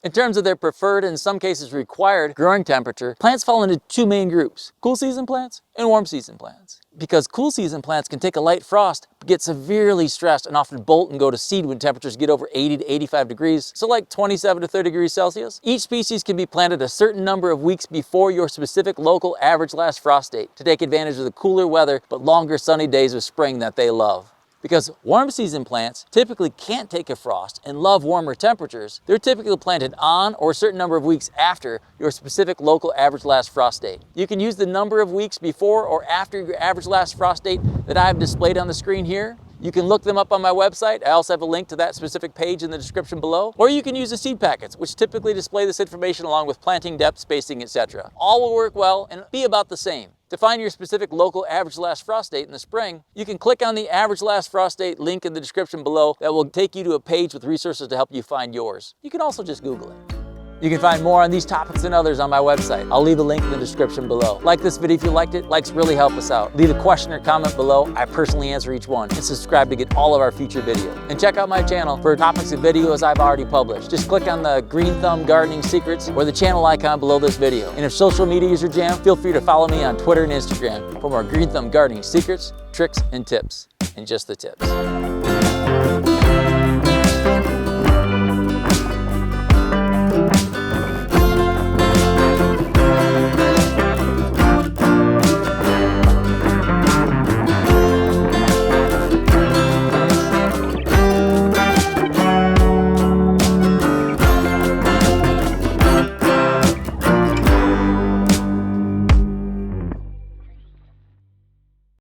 In terms of their preferred and in some cases required growing temperature, plants fall into two main groups: cool season plants and warm season plants. Because cool season plants can take a light frost, but get severely stressed and often bolt and go to seed when temperatures get over 80 to 85 degrees, so like 27 to 30 degrees Celsius. Each species can be planted a certain number of weeks before your specific local average last frost date to take advantage of the cooler weather but longer sunny days of spring that they love. Because warm season plants typically can't take a frost and love warmer temperatures, they're typically planted on or a certain number of weeks after your specific local average last frost date. You can use the number of weeks before or after your average last frost date that I've displayed on the screen here. You can look them up on my website. I also have a link to that specific page in the description below. Or you can use the seed packets, which typically display this information along with planting depth, spacing, etc. All will work well and be about the same. To find your specific local average last frost date in the spring, you can click on the average last frost date link in the description below that will take you to a page with resources to help you find yours. You can also just Google it. You can find more on these topics and others on my website. I'll leave a link in the description below. Like this video if you liked it. Likes really help us out. Leave a question or comment below. I personally answer each one. And subscribe to get all of our future videos. And check out my channel for topics and videos I've already published. Just click on the green thumb gardening secrets or the channel icon below this video. And if social media is your jam, feel free to follow me on Twitter and Instagram for more green thumb gardening secrets, tricks, and tips. And just the tips.